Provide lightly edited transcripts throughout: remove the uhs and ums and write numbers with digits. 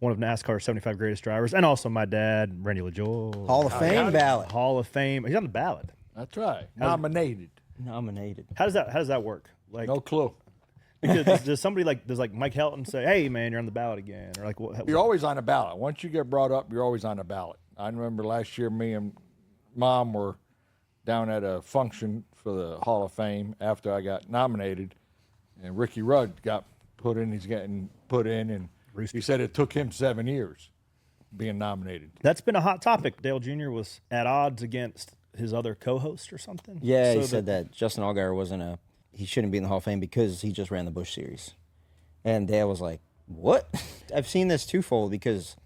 one of NASCAR's 75 greatest drivers, and also my dad, Randy LaJoie. Hall of Fame ballot. Hall of Fame. He's on the ballot. That's right. Nominated. How does that work? Like, No clue. because does somebody does Mike Helton say, "Hey man, you're on the ballot again," or like what? You're always on the ballot. Once you get brought up, you're always on the ballot. I remember last year, me and Mom were down at a function for the Hall of Fame after I got nominated, and Ricky Rudd got put in. He's getting put in, and he said it took him 7 years being nominated. That's been a hot topic. Dale Jr. was at odds against his other co-host or something. Yeah, he said that Justin Allgaier he shouldn't be in the Hall of Fame because he just ran the Busch Series. And Dale was like, what? I've seen this twofold because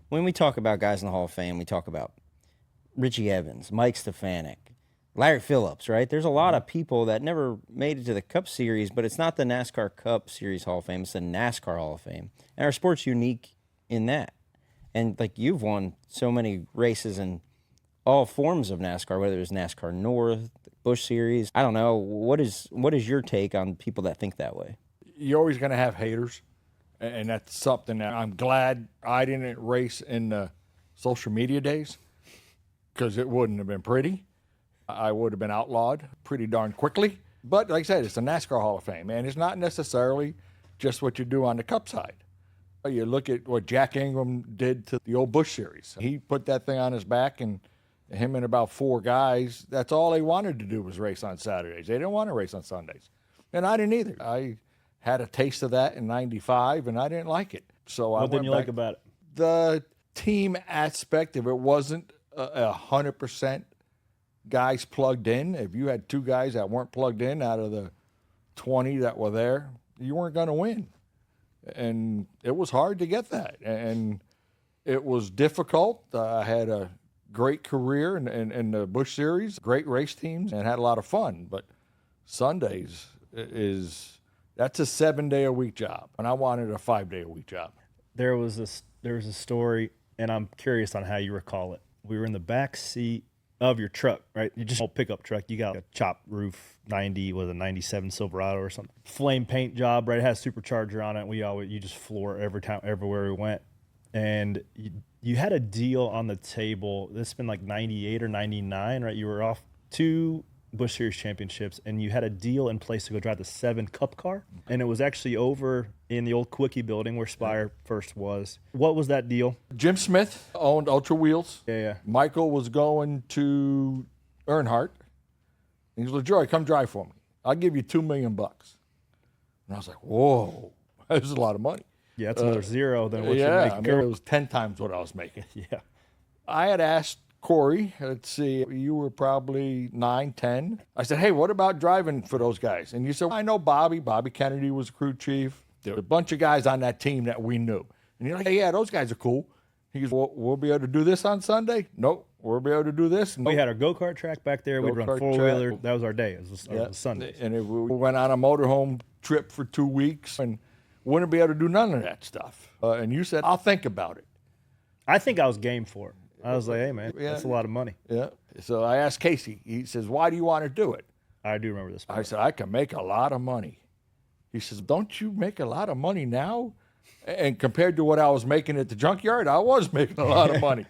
when we talk about guys in the Hall of Fame, we talk about Richie Evans, Mike Stefanik, Larry Phillips, right? There's a lot of people that never made it to the Cup Series, but it's not the NASCAR Cup Series Hall of Fame. It's the NASCAR Hall of Fame. And our sport's unique in that. And like you've won so many races in all forms of NASCAR, whether it's NASCAR North, Busch Series. I don't know. What is your take on people that think that way? You're always going to have haters, and that's something that I'm glad I didn't race in the social media days because it wouldn't have been pretty. I would have been outlawed pretty darn quickly. But like I said, it's the NASCAR Hall of Fame, and it's not necessarily just what you do on the Cup side. You look at what Jack Ingram did to the old Busch Series. He put that thing on his back, and him and about 4 guys, that's all they wanted to do was race on Saturdays. They didn't want to race on Sundays. And I didn't either. I had a taste of that in 95, and I didn't like it. So what didn't you like about it? The team aspect. If it wasn't 100% guys plugged in, if you had 2 guys that weren't plugged in out of the 20 that were there, you weren't going to win. And it was hard to get that. And it was difficult. I had a great career in the Busch Series, great race teams, and had a lot of fun. But Sundays that's a 7-day-a-week job, and I wanted a 5-day-a-week job. There was a story, and I'm curious on how you recall it. We were in the back seat of your truck, right? You just a pickup truck. You got a chop roof 97 Silverado or something. Flame paint job, right? It has supercharger on it. You just floor everywhere we went. And you had a deal on the table. This has been like 98 or 99, right? You were off 2 Busch Series championships, and you had a deal in place to go drive the 7 Cup car. And it was actually over in the old Quickie building where Spire first was. What was that deal? Jim Smith owned Ultra Wheels. Yeah. Michael was going to Earnhardt. He was like, Joy, come drive for me. I'll give you $2 million. And I was like, whoa, that's a lot of money. Yeah, that's another zero than what you're making. It was 10 times what I was making. Yeah. I had asked Corey, let's see, you were probably 9, 10. I said, hey, what about driving for those guys? And you said, I know Bobby. Bobby Kennedy was crew chief. There were a bunch of guys on that team that we knew. And you're like, hey, yeah, those guys are cool. He goes, well, we'll be able to do this on Sunday? Nope. We'll be able to do this? Nope. We had our go-kart track back there. We'd run four-wheeler. That was our day. It was Sunday. And we went on a motorhome trip for 2 weeks and wouldn't be able to do none of that stuff. And you said, I'll think about it. I think I was game for it. I was like, hey, man, that's a lot of money. Yeah. So I asked Casey. He says, why do you want to do it? I do remember this part. I said, I can make a lot of money. He says, don't you make a lot of money now? And compared to what I was making at the junkyard, I was making a lot of money.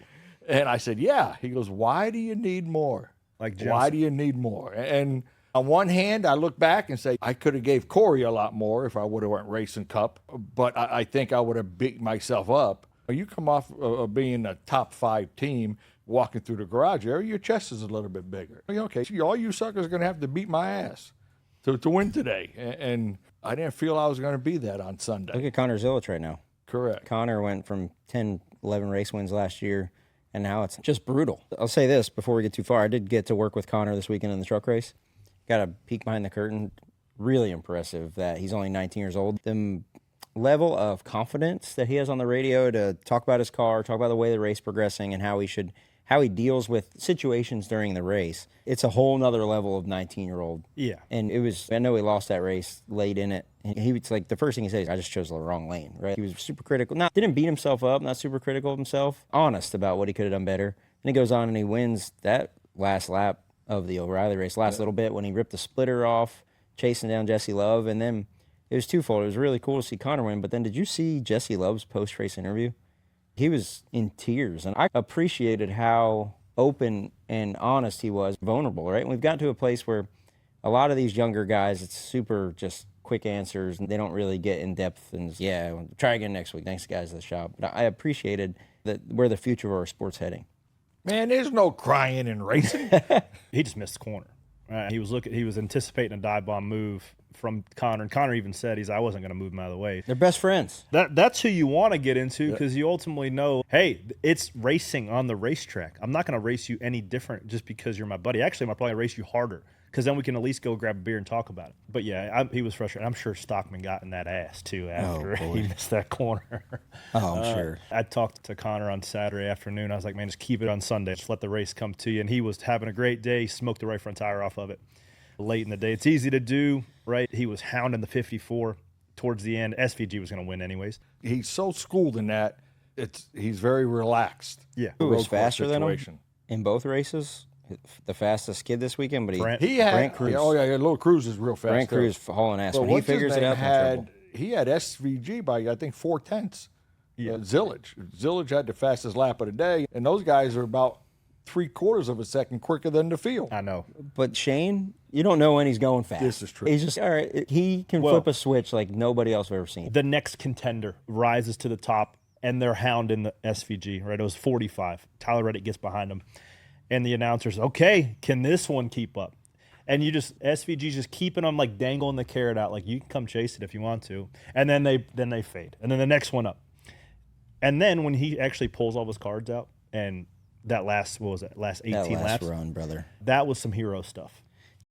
And I said, yeah. He goes, why do you need more? Why do you need more? And on one hand, I look back and say, I could have gave Corey a lot more if I would have went racing Cup, but I think I would have beat myself up. You come off of being a top 5 team, walking through the garage area, your chest is a little bit bigger. Okay, so all you suckers are going to have to beat my ass to win today. And I didn't feel I was going to be that on Sunday. Look at Connor Zillich right now. Correct. Connor went from 10, 11 race wins last year, and now it's just brutal. I'll say this before we get too far. I did get to work with Connor this weekend in the truck race. Got a peek behind the curtain. Really impressive that he's only 19 years old. The level of confidence that he has on the radio to talk about his car, talk about the way the race progressing, and how he deals with situations during the race. It's a whole nother level of 19-year-old. Yeah. And I know he lost that race late in it. And he was like, the first thing he says, I just chose the wrong lane, right? He was super critical. Didn't beat himself up, not super critical of himself, honest about what he could have done better. And he goes on and he wins that last lap of the O'Reilly race, last little bit when he ripped the splitter off, chasing down Jesse Love. And then it was twofold. It was really cool to see Connor win. But then did you see Jesse Love's post-race interview? He was in tears, and I appreciated how open and honest he was, vulnerable, right? And we've gotten to a place where a lot of these younger guys, it's super just quick answers, and they don't really get in depth. And yeah, we'll try again next week. Thanks, guys, at the shop. But I appreciated where the future of our sport's heading. Man, there's no crying in racing. He just missed the corner. He was anticipating a dive bomb move from Connor, and Connor even said I wasn't going to move him out of the way. They're best friends. That's who you want to get into, because you ultimately know, hey, it's racing on the racetrack. I'm not going to race you any different just because you're my buddy. Actually, I'm probably going to race you harder, because then we can at least go grab a beer and talk about it. But yeah, he was frustrated. I'm sure Stockman got in that ass too after he missed that corner. Oh, I'm sure. I talked to Connor on Saturday afternoon. I was like, man, just keep it on Sunday. Just let the race come to you. And he was having a great day. He smoked the right front tire off of it late in the day. It's easy to do, right? He was hounding the 54 towards the end. SVG was going to win anyways. He's so schooled in that. He's very relaxed. Yeah. Who was Road course faster than him situation. in both races? The fastest kid this weekend, but Brent. He had Brent Cruz. Oh yeah, little Cruz is real fast. Brent too. Cruz hauling ass. But When he what's his figures it name out, they're in trouble. he had SVG by I think 4/10. Zillage. Zillage had the fastest lap of the day, and those guys are about 3/4 of a second quicker than the field. I know. But Shane, you don't know when he's going fast. This is true. He's just all right. He can Well, flip a switch like nobody else I've ever seen. The next contender rises to the top, and they're hounding the SVG, right? It was 45. Tyler Reddick gets behind him. And the announcer's, okay, can this one keep up? And SVG's just keeping them, like dangling the carrot out, like you can come chase it if you want to. And then they fade. And then the next one up. And then when he actually pulls all of his cards out, and that last 18 that last laps, run, brother. that was some hero stuff.